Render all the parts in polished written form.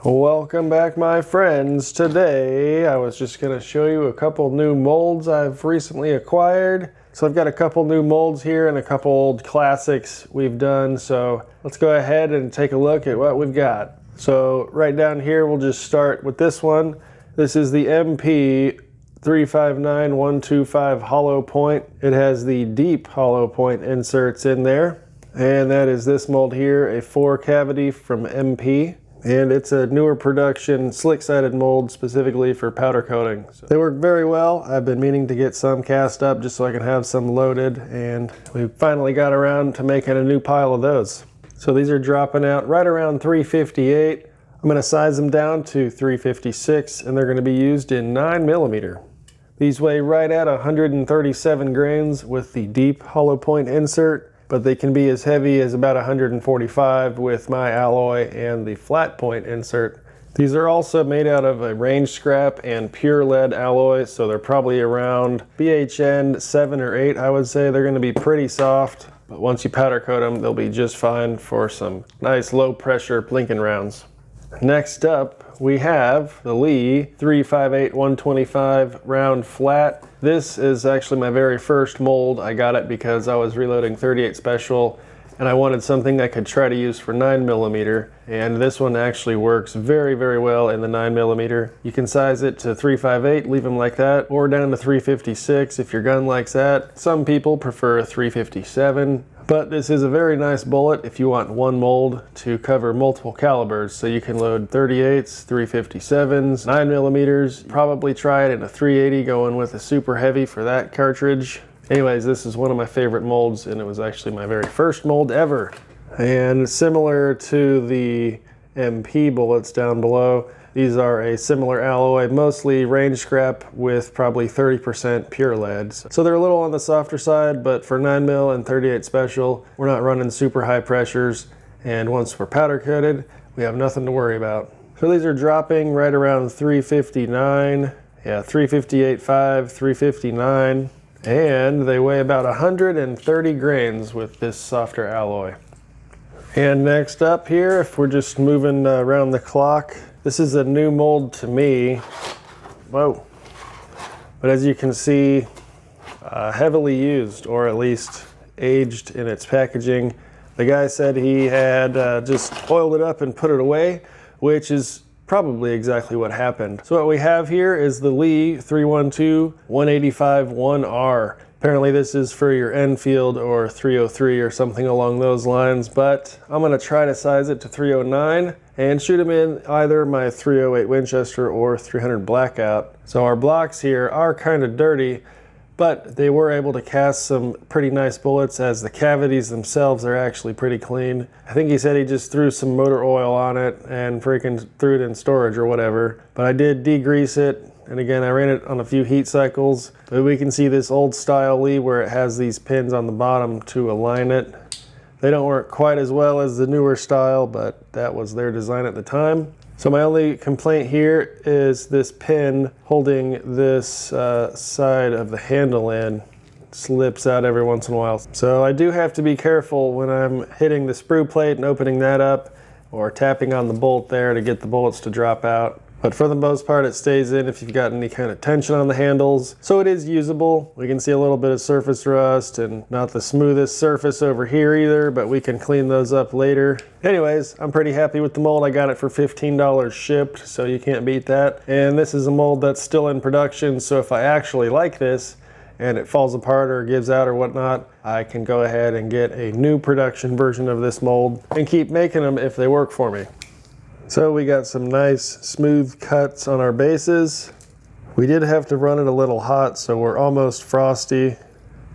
Welcome back, my friends. Today I was just going to show you a couple new molds I've recently acquired. So I've got a couple new molds here and a couple old classics we've done. So let's go ahead and take a look at what we've got. So right down here we'll just start with this one. This is the MP 359125 hollow point. It has the deep hollow point inserts in there. And that is this mold here, a 4 cavity from MP. And it's a newer production slick-sided mold specifically for powder coating. So they work very well. I've been meaning to get some cast up just so I can have some loaded, and we finally got around to making a new pile of those. So these are dropping out right around 358. I'm going to size them down to 356, and they're going to be used in 9mm. These weigh right at 137 grains with the deep hollow point insert, but they can be as heavy as about 145 with my alloy and the flat point insert. These are also made out of a range scrap and pure lead alloy, so they're probably around BHN 7 or 8, I would say. They're going to be pretty soft, but once you powder coat them, they'll be just fine for some nice low pressure blinking rounds. Next up, we have the Lee 358-125 round flat. This is actually my very first mold. I got it because I was reloading 38 special and I wanted something I could try to use for 9mm, and this one actually works very, very well in the 9mm. You can size it to 358, leave them like that, or down to 356 if your gun likes that. Some people prefer 357. But this is a very nice bullet if you want one mold to cover multiple calibers. So you can load 38s, 357s, 9mm. Probably try it in a 380 going with a super heavy for that cartridge. Anyways, this is one of my favorite molds, and it was actually my very first mold ever. And similar to the MP bullets down below, these are a similar alloy, mostly range scrap with probably 30% pure lead. So they're a little on the softer side, but for 9mm and 38 special, we're not running super high pressures. And once we're powder coated, we have nothing to worry about. So these are dropping right around 359, 358.5, 359, and they weigh about 130 grains with this softer alloy. And next up here, if we're just moving around the clock, this is a new mold to me. Whoa. But as you can see, heavily used, or at least aged in its packaging. The guy said he had just oiled it up and put it away, which is probably exactly what happened. So what we have here is the Lee 312-185-1R. Apparently this is for your Enfield or 303 or something along those lines, but I'm going to try to size it to 309 and shoot them in either my 308 Winchester or 300 Blackout. So our blocks here are kind of dirty, but they were able to cast some pretty nice bullets, as the cavities themselves are actually pretty clean. I think he said he just threw some motor oil on it and freaking threw it in storage or whatever. But I did degrease it, and again I ran it on a few heat cycles. But we can see this old style Lee where it has these pins on the bottom to align it. They don't work quite as well as the newer style, but that was their design at the time. So my only complaint here is this pin holding this side of the handle in slips out every once in a while. So I do have to be careful when I'm hitting the sprue plate and opening that up, or tapping on the bolt there to get the bullets to drop out. But for the most part, it stays in if you've got any kind of tension on the handles. So it is usable. We can see a little bit of surface rust and not the smoothest surface over here either, but we can clean those up later. Anyways, I'm pretty happy with the mold. I got it for $15 shipped, so you can't beat that. And this is a mold that's still in production, so if I actually like this and it falls apart or gives out or whatnot, I can go ahead and get a new production version of this mold and keep making them if they work for me. So we got some nice smooth cuts on our bases. We did have to run it a little hot, so we're almost frosty.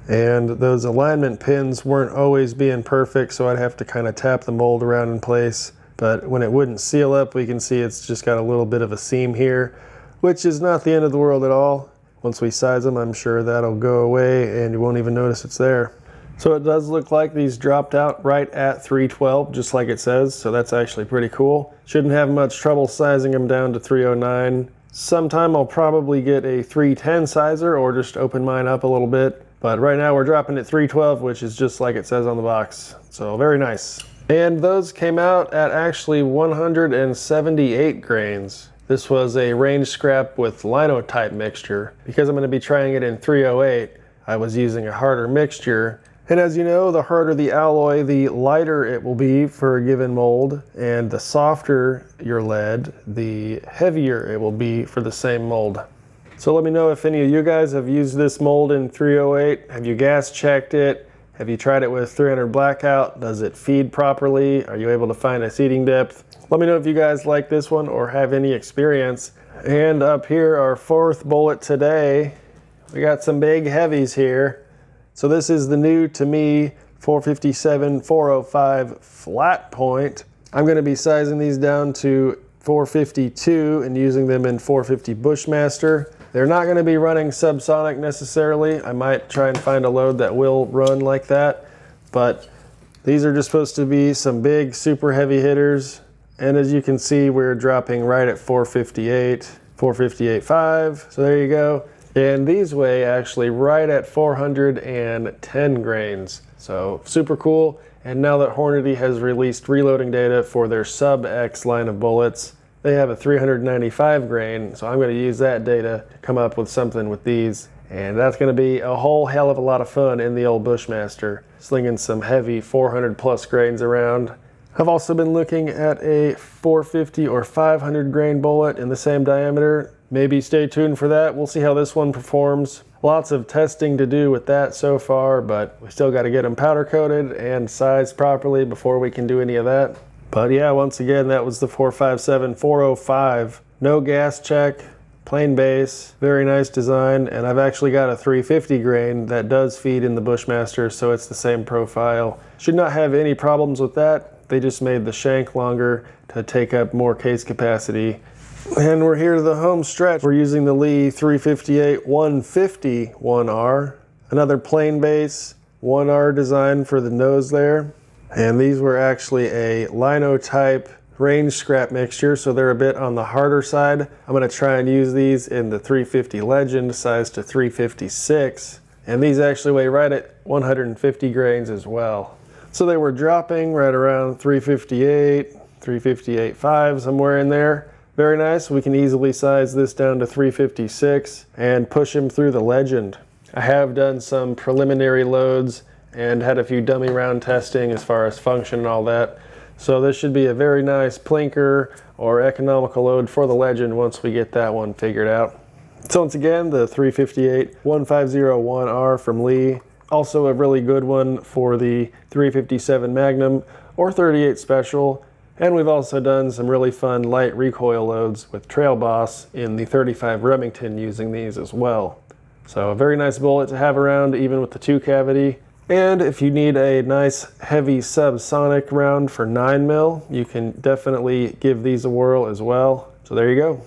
And those alignment pins weren't always being perfect, so I'd have to kind of tap the mold around in place. But when it wouldn't seal up, we can see it's just got a little bit of a seam here, which is not the end of the world at all. Once we size them, I'm sure that'll go away and you won't even notice it's there. So it does look like these dropped out right at 312, just like it says, so that's actually pretty cool. Shouldn't have much trouble sizing them down to 309. Sometime I'll probably get a 310 sizer or just open mine up a little bit. But right now we're dropping at 312, which is just like it says on the box. So very nice. And those came out at actually 178 grains. This was a range scrap with linotype mixture. Because I'm going to be trying it in 308, I was using a harder mixture. And as you know, the harder the alloy, the lighter it will be for a given mold, and the softer your lead, the heavier it will be for the same mold. So let me know if any of you guys have used this mold in 308. Have you gas checked it? Have you tried it with 300 blackout? Does it feed properly? Are you able to find a seating depth? Let me know if you guys like this one or have any experience. And up here, our fourth bullet today, we got some big heavies here. So this is the new, to me, 457-405 flat point. I'm going to be sizing these down to 452 and using them in 450 Bushmaster. They're not going to be running subsonic necessarily. I might try and find a load that will run like that. But these are just supposed to be some big, super heavy hitters. And as you can see, we're dropping right at 458, 458.5. So there you go. And these weigh actually right at 410 grains. So super cool. And now that Hornady has released reloading data for their sub-X line of bullets, they have a 395 grain. So I'm going to use that data to come up with something with these. And that's going to be a whole hell of a lot of fun in the old Bushmaster, slinging some heavy 400 plus grains around. I've also been looking at a 450 or 500 grain bullet in the same diameter. Maybe stay tuned for that. We'll see how this one performs. Lots of testing to do with that so far, but we still got to get them powder coated and sized properly before we can do any of that. But yeah, once again, that was the 457-405. No gas check, plain base, very nice design, and I've actually got a 350 grain that does feed in the Bushmaster, so it's the same profile. Should not have any problems with that. They just made the shank longer to take up more case capacity. And we're here to the home stretch. We're using the Lee 358-150 1R. Another plain base 1R design for the nose there. And these were actually a linotype range scrap mixture, so they're a bit on the harder side. I'm going to try and use these in the 350 Legend, size to 356. And these actually weigh right at 150 grains as well. So they were dropping right around 358, 358.5, somewhere in there. Very nice. We can easily size this down to 356 and push him through the Legend. I have done some preliminary loads and had a few dummy round testing as far as function and all that. So this should be a very nice plinker or economical load for the Legend once we get that one figured out. So once again, the 358-150-1R from Lee. Also a really good one for the 357 Magnum or 38 Special. And we've also done some really fun light recoil loads with Trail Boss in the 35 Remington using these as well. So a very nice bullet to have around even with the 2 cavity. And if you need a nice heavy subsonic round for 9mm, you can definitely give these a whirl as well. So there you go.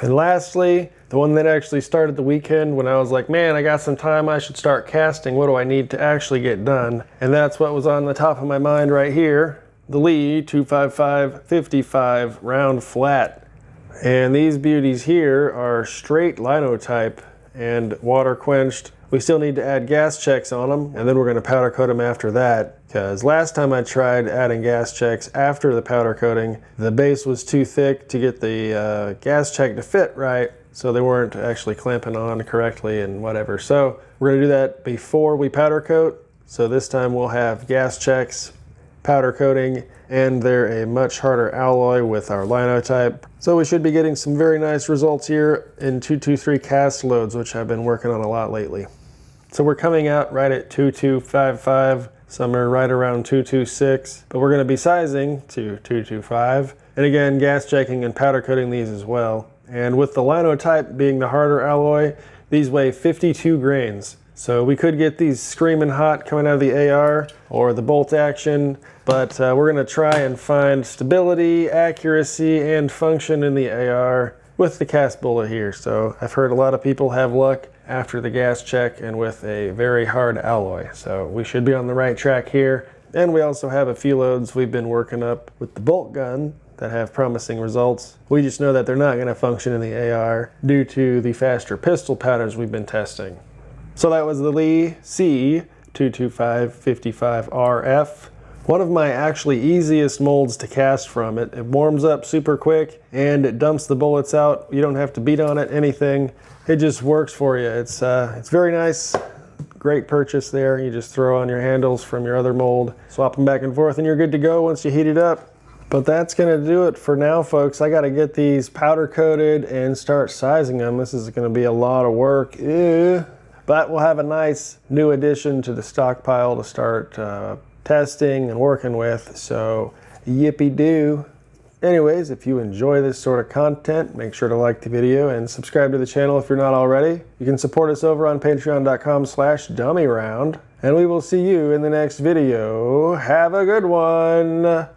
And lastly, the one that actually started the weekend when I was like, man, I got some time, I should start casting. What do I need to actually get done? And that's what was on the top of my mind right here. The Lee 255-55 round flat. And these beauties here are straight linotype and water quenched. We still need to add gas checks on them, and then we're going to powder coat them after that, because last time I tried adding gas checks after the powder coating, the base was too thick to get the gas check to fit right, so they weren't actually clamping on correctly and whatever. So we're going to do that before we powder coat. So this time we'll have gas checks, powder coating, and they're a much harder alloy with our linotype. So we should be getting some very nice results here in 223 cast loads, which I've been working on a lot lately. So we're coming out right at 2255, some are right around 226, but we're going to be sizing to 225. And again, gas checking and powder coating these as well. And with the linotype being the harder alloy, these weigh 52 grains. So we could get these screaming hot coming out of the AR or the bolt action, but we're going to try and find stability, accuracy, and function in the AR with the cast bullet here. So I've heard a lot of people have luck after the gas check and with a very hard alloy. So we should be on the right track here. And we also have a few loads we've been working up with the bolt gun that have promising results. We just know that they're not going to function in the AR due to the faster pistol powders we've been testing. So that was the Lee C225-55RF. One of my actually easiest molds to cast from. It warms up super quick and it dumps the bullets out. You don't have to beat on it, anything. It just works for you. It's very nice. Great purchase there. You just throw on your handles from your other mold, swap them back and forth, and you're good to go once you heat it up. But that's gonna do it for now, folks. I gotta get these powder coated and start sizing them. This is gonna be a lot of work. Ew. But we'll have a nice new addition to the stockpile to start testing and working with, so yippee-doo. Anyways, if you enjoy this sort of content, make sure to like the video and subscribe to the channel if you're not already. You can support us over on patreon.com/dummyround, and we will see you in the next video. Have a good one.